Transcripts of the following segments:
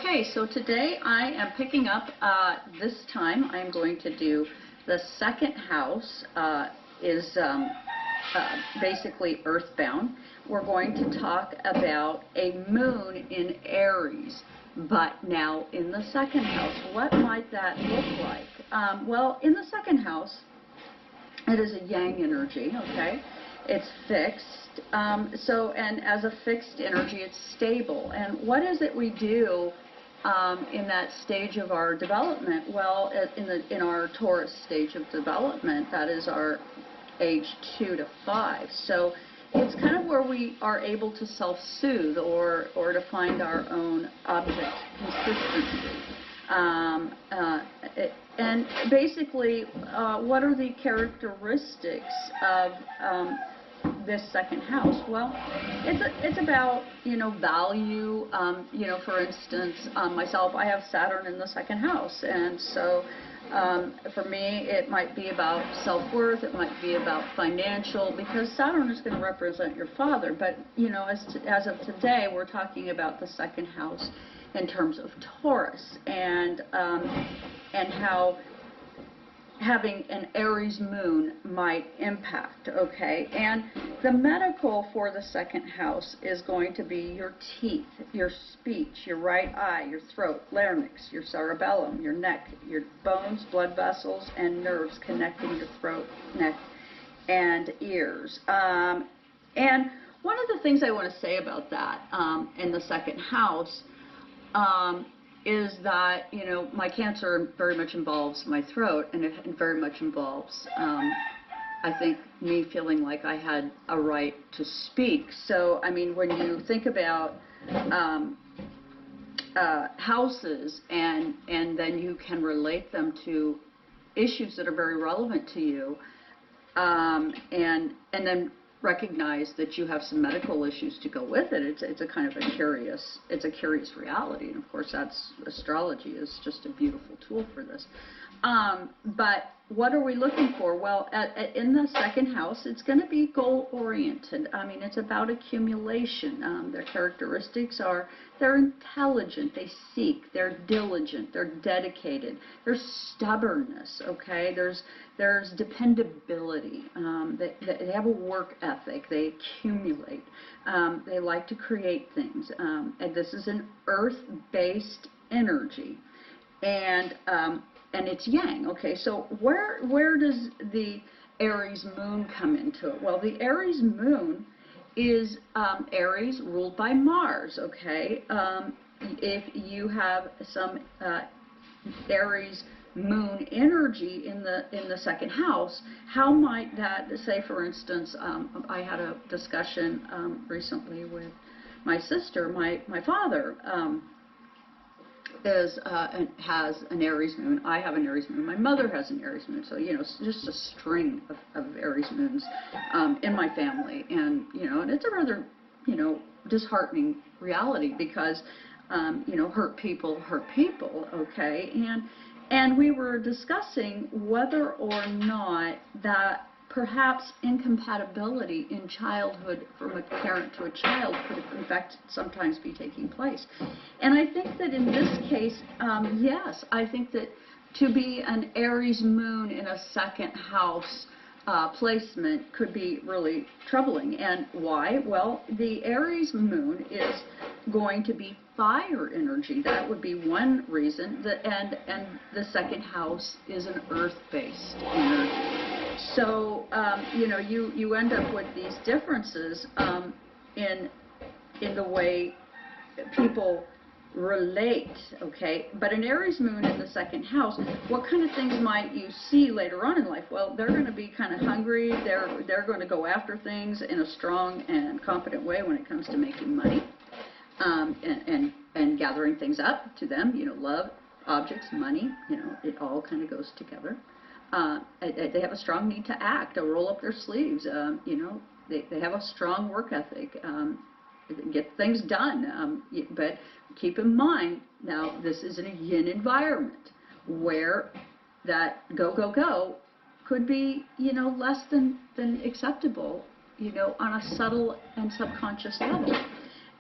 Okay, so today I am picking up, this time I'm going to do the second house, is basically earthbound. We're going to talk about a moon in Aries, but now in the second house. What might that look like? Well, in the second house, it is a yang energy, okay? It's fixed. And as a fixed energy, it's stable. And what is it we do in that stage of our development? Well, in our Taurus stage of development, that is our age 2 to 5. So it's kind of where we are able to self-soothe or to find our own object consistency. And basically, what are the characteristics of this second house? Well, it's about, value. For instance, myself, I have Saturn in the second house, and so for me, it might be about self-worth, it might be about financial, because Saturn is going to represent your father, but, as of today, we're talking about the second house in terms of Taurus, and how having an Aries moon might impact, okay? And the medical for the second house is going to be your teeth, your speech, your right eye, your throat, larynx, your cerebellum, your neck, your bones, blood vessels, and nerves connecting your throat, neck, and ears. And one of the things I want to say about that in the second house is that, my cancer very much involves my throat, and it very much involves, I think, me feeling like I had a right to speak. So, I mean, when you think about houses, and then you can relate them to issues that are very relevant to you, and then recognize that you have some medical issues to go with it. It's a kind of a curious reality, and of course that's astrology is just a beautiful tool for this. But what are we looking for? Well, in the second house, it's going to be goal-oriented. I mean, it's about accumulation. Their characteristics are they're intelligent, they seek, they're diligent, they're dedicated, there's stubbornness, okay? There's dependability. They have a work ethic, they accumulate, they like to create things. And this is an earth-based energy. And it's yang, okay? So where does the Aries moon come into it? Well, the Aries moon is Aries ruled by Mars, okay? If you have some Aries moon energy in the second house, how might that, say for instance, I had a discussion recently with my sister. My father has an Aries moon. I have an Aries moon. My mother has an Aries moon. So, it's just a string of Aries moons in my family. And, and it's a rather, disheartening reality because, hurt people, okay? And we were discussing whether or not that perhaps incompatibility in childhood from a parent to a child could in fact sometimes be taking place. And I think that in this case, yes, I think that to be an Aries moon in a second house placement could be really troubling. And why? Well, the Aries moon is going to be fire energy. That would be one reason. And the second house is an earth-based energy. So, you end up with these differences in the way people relate, okay? But an Aries moon in the second house, what kind of things might you see later on in life? Well, they're going to be kind of hungry. They're going to go after things in a strong and confident way when it comes to making money and gathering things up to them. Love, objects, money, it all kind of goes together. They have a strong need to act, to roll up their sleeves. They have a strong work ethic, get things done. But keep in mind, now this is in a yin environment where that go could be, less than acceptable, on a subtle and subconscious level.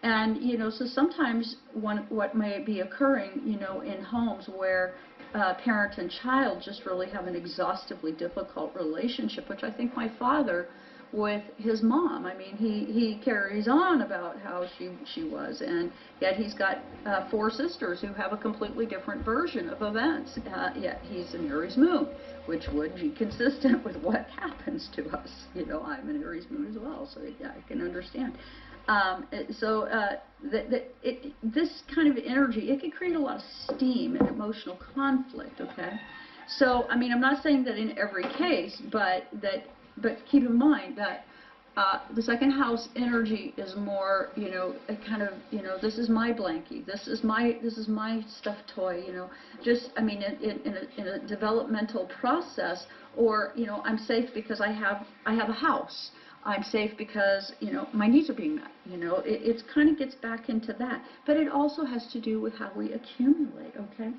And, so sometimes what may be occurring, in homes where parent and child just really have an exhaustively difficult relationship, which I think my father with his mom. I mean, he carries on about how she was, and yet he's got 4 sisters who have a completely different version of events. Yet he's an Aries Moon, which would be consistent with what happens to us. I'm an Aries Moon as well, so yeah, I can understand. This kind of energy, it can create a lot of steam and emotional conflict. Okay, so I mean, I'm not saying that in every case, but keep in mind that the second house energy is more, a kind of, this is my blankie, this is my stuffed toy, just, I mean, in a developmental process, or, I'm safe because I have a house. I'm safe because, my needs are being met. It kind of gets back into that. But it also has to do with how we accumulate, okay?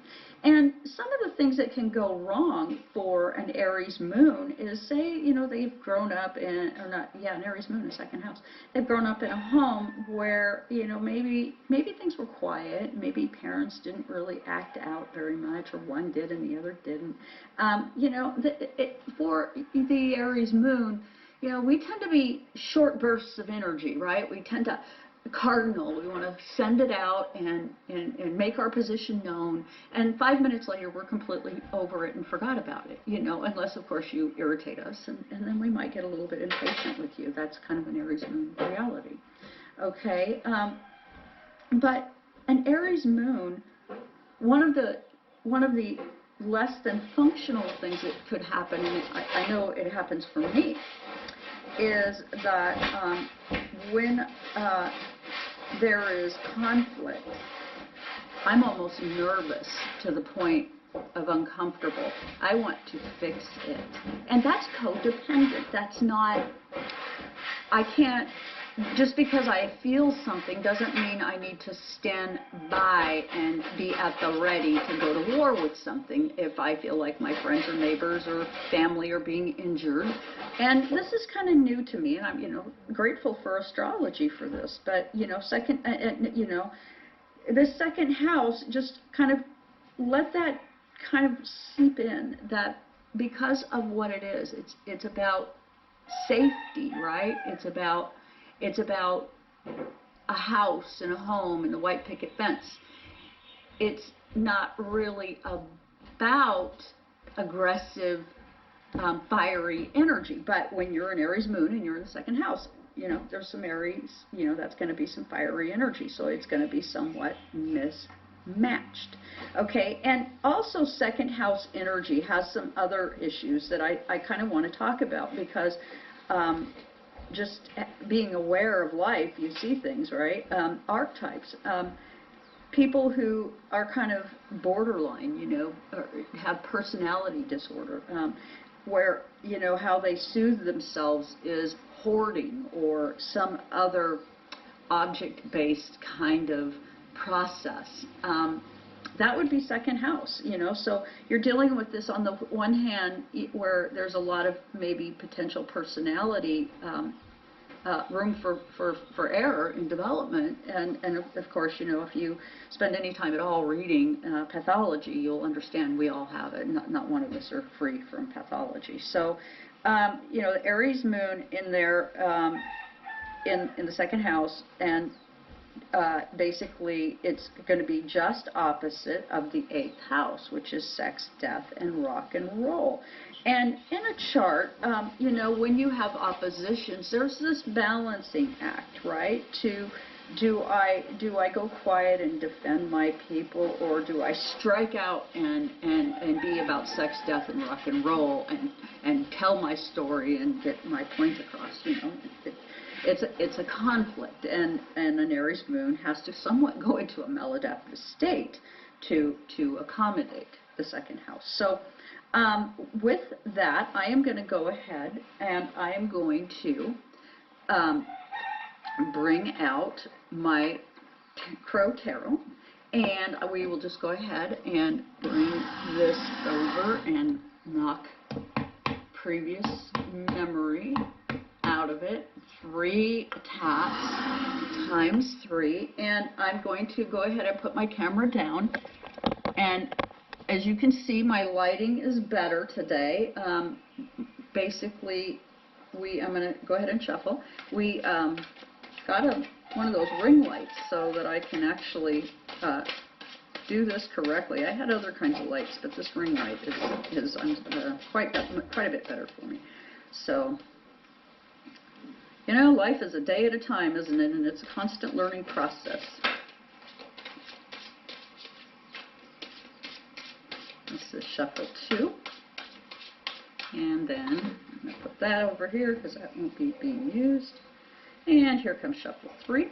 And some of the things that can go wrong for an Aries Moon is, say, they've grown up in, or not, yeah, an Aries Moon in the second house. They've grown up in a home where, maybe things were quiet. Maybe parents didn't really act out very much, or one did and the other didn't. For the Aries Moon, we tend to be short bursts of energy, right? We tend to cardinal. We want to send it out and make our position known. And 5 minutes later, we're completely over it and forgot about it, unless, of course, you irritate us. And then we might get a little bit impatient with you. That's kind of an Aries Moon reality. Okay? But an Aries Moon, one of the less than functional things that could happen, and I know it happens for me, is that when there is conflict, I'm almost nervous to the point of uncomfortable. I want to fix it. And that's codependent. That's not, I can't, just because I feel something doesn't mean I need to stand by and be at the ready to go to war with something if I feel like my friends or neighbors or family are being injured. And this is kind of new to me, and I'm, grateful for astrology for this. But, this second house, just kind of let that kind of seep in, that because of what it is, it's about safety, right? It's about a house and a home and a white picket fence. It's not really about aggressive, fiery energy. But when you're an Aries Moon and you're in the second house, there's some Aries, that's going to be some fiery energy. So it's going to be somewhat mismatched. Okay, and also second house energy has some other issues that I kind of want to talk about, because just being aware of life, you see things, right? Archetypes. People who are kind of borderline, or have personality disorder, where, how they soothe themselves is hoarding or some other object-based kind of process. That would be second house, so you're dealing with this on the one hand where there's a lot of maybe potential personality room for error in development, and of course, if you spend any time at all reading pathology, you'll understand we all have it. Not one of us are free from pathology. So, the Aries Moon in there, in the second house, and basically it's going to be just opposite of the 8th house, which is sex, death, and rock and roll. And in a chart, when you have oppositions, there's this balancing act, right? Do I go quiet and defend my people, or do I strike out and be about sex, death, and rock and roll, and tell my story and get my point across? It's a conflict, and an Aries Moon has to somewhat go into a maladaptive state to accommodate the second house. So with that, I am going to go ahead and I am going to bring out my Crow Tarot, and we will just go ahead and bring this over and knock previous memory out out of it, 3 taps times 3, and I'm going to go ahead and put my camera down. And as you can see, my lighting is better today. Basically, I'm going to go ahead and shuffle. We got one of those ring lights so that I can actually do this correctly. I had other kinds of lights, but this ring light is quite a bit better for me. So, you know, life is a day at a time, isn't it? And it's a constant learning process. This is shuffle 2. And then I'm going to put that over here because that won't be being used. And here comes shuffle 3.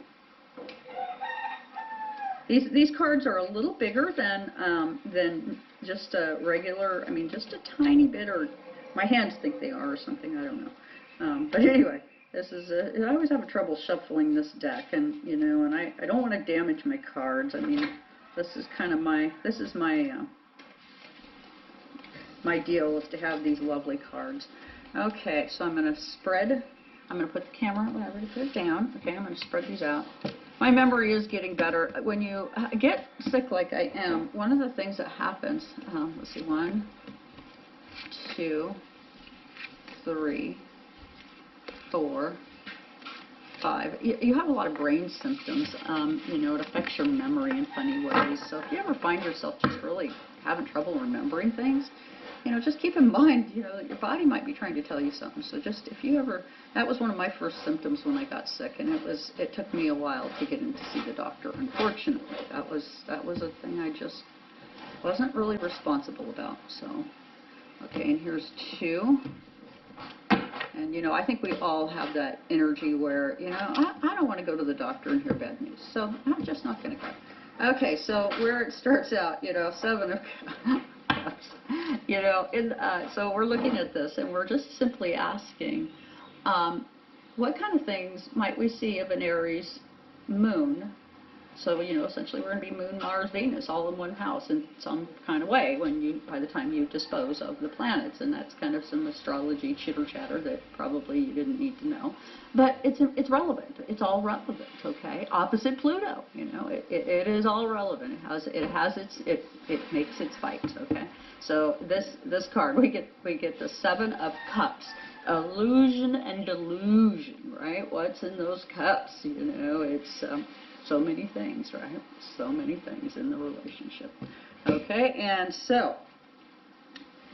These cards are a little bigger than just a regular, I mean, just a tiny bit, or my hands think they are or something, I don't know. But anyway, this is I always have trouble shuffling this deck, and you know, and I don't want to damage my cards. I mean, this is kind of my my deal is to have these lovely cards. Okay, so I'm going to spread. I'm going to put the camera, when I already put it down. Okay, I'm going to spread these out. My memory is getting better. When you get sick like I am, one of the things that happens, let's see, 1, 2, 3, 4, 5. You have a lot of brain symptoms. You know, it affects your memory in funny ways. So if you ever find yourself just really having trouble remembering things, you know, just keep in mind, you know, that your body might be trying to tell you something. So just if you ever, that was one of my first symptoms when I got sick, and it took me a while to get in to see the doctor. Unfortunately, that was a thing I just wasn't really responsible about. So, okay, and here's 2. And, you know, I think we all have that energy where, you know, I don't want to go to the doctor and hear bad news, so I'm just not going to go. Okay, so where it starts out, you know, 7 of cups, you know, so we're looking at this, and we're just simply asking, what kind of things might we see of an Aries moon? So, you know, essentially we're going to be Moon, Mars, Venus all in one house in some kind of way by the time you dispose of the planets. And that's kind of some astrology chitter-chatter that probably you didn't need to know. But it's relevant. It's all relevant, okay? Opposite Pluto, you know, it is all relevant. It makes its fight, okay? So this card, we get the 7 of Cups. Illusion and delusion, right? What's in those cups? You know, it's so many things, right? So many things in the relationship. Okay, and so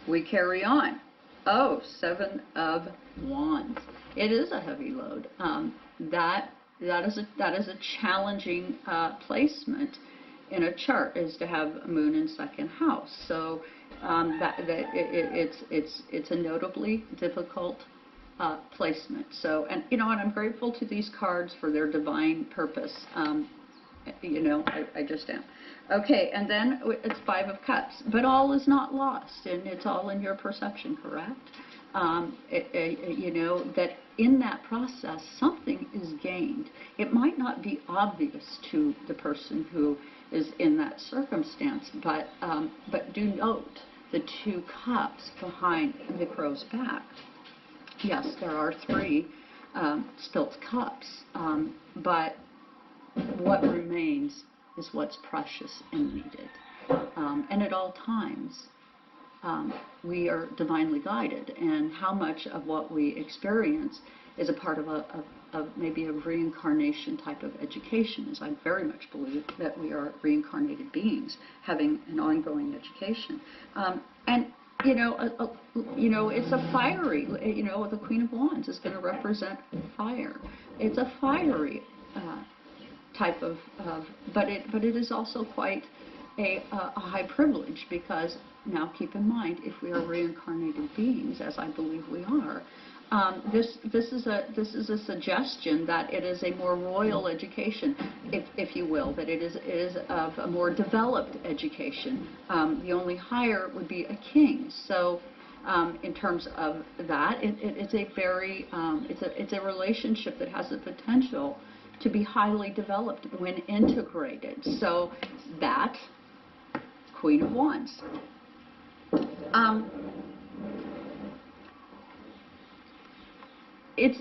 we carry on. Oh, 7 of Wands. It is a heavy load. That is a challenging placement in a chart, is to have a moon in 2nd house. So it's a notably difficult placement. So, and you know, and I'm grateful to these cards for their divine purpose. You know, I just am. Okay, and then it's 5 of Cups, but all is not lost, and it's all in your perception, correct? You know, that in that process, something is gained. It might not be obvious to the person who is in that circumstance, but do note the 2 cups behind the crow's back. Yes, there are 3 spilt cups, but what remains is what's precious and needed. And at all times, we are divinely guided, and how much of what we experience is a part of maybe a reincarnation type of education, as I very much believe that we are reincarnated beings having an ongoing education. And you know, it's a fiery, you know, the Queen of Wands is going to represent fire. It's a fiery type of, but it is also quite a high privilege, because now keep in mind, if we are reincarnated beings, as I believe we are, this is a suggestion that it is a more royal education, if you will, that it is of a more developed education. The only higher would be a king. So in terms of that, it's a very it's a relationship that has the potential to be highly developed when integrated. So that Queen of Wands. It's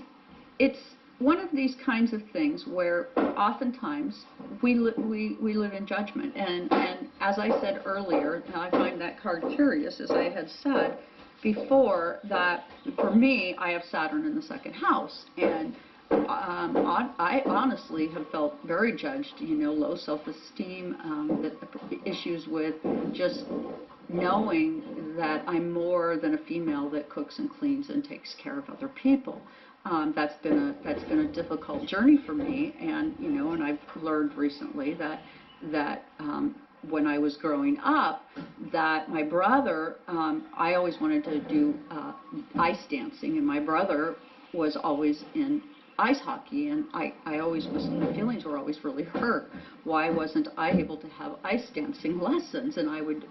it's one of these kinds of things where oftentimes we live in judgment, and as I said earlier, and I find that card curious, as I had said before, that for me, I have Saturn in the second house, and I honestly have felt very judged, low self-esteem, the issues with just knowing that I'm more than a female that cooks and cleans and takes care of other people. That's been a difficult journey for me, and and I've learned recently that when I was growing up, that my brother, I always wanted to do ice dancing, and my brother was always in ice hockey, and I always was, my feelings were always really hurt. Why wasn't I able to have ice dancing lessons? And I would,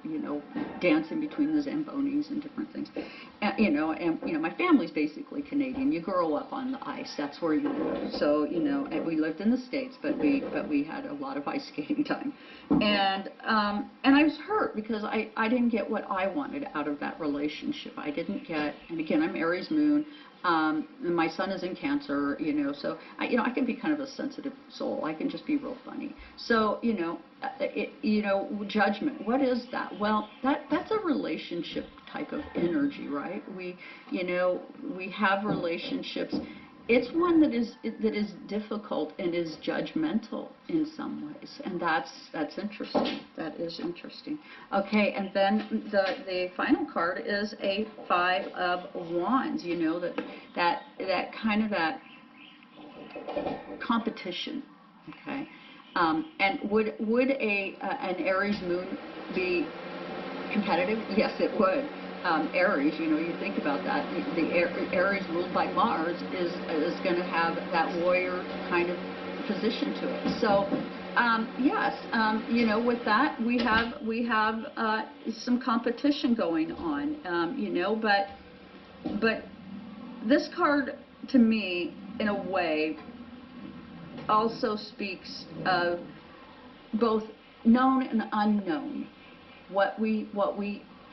dance in between the Zambonis and different things. And my family's basically Canadian. You grow up on the ice. That's where you live. So, and we lived in the States, but we had a lot of ice skating time. And I was hurt because I didn't get what I wanted out of that relationship. I didn't get, and again, I'm Aries Moon. My son is in Cancer, so I can be kind of a sensitive soul. I can just be real funny. So, judgment. What is that? Well, that's a relationship type of energy, right? We have relationships. It's one that is difficult and is judgmental in some ways, and that's interesting. That is interesting. Okay, and then the final card is a Five of Wands. That kind of that competition. Okay, and would an Aries Moon be competitive? Yes, it would. Aries, you think about that. The Aries ruled by Mars is going to have that warrior kind of position to it. So, yes, with that we have some competition going on, but this card to me, in a way, also speaks of both known and unknown. What we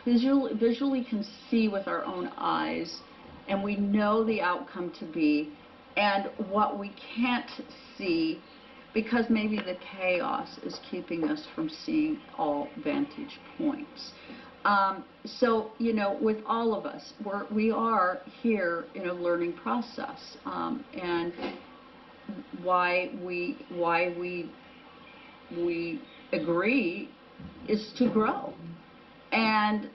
visually can see with our own eyes, and we know the outcome to be, and what we can't see because maybe the chaos is keeping us from seeing all vantage points. So, with all of us, we are here in a learning process, and why we agree is to grow. And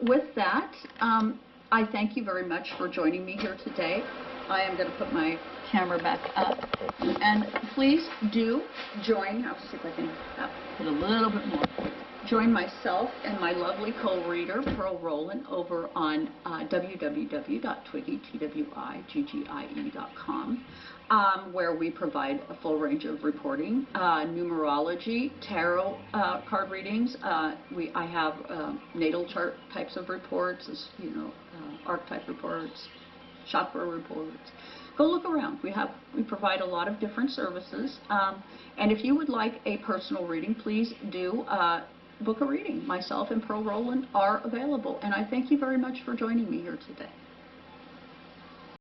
with that, I thank you very much for joining me here today. I am going to put my camera back up. And please do join, I'll see if I can put a little bit more, join myself and my lovely co-reader, Pearl Rowland, over on www.twiggie.com. Where we provide a full range of reporting, numerology, tarot card readings. I have natal chart types of reports, archetype reports, chakra reports. Go look around. We provide a lot of different services. And if you would like a personal reading, please do book a reading. Myself and Pearl Rowland are available. And I thank you very much for joining me here today.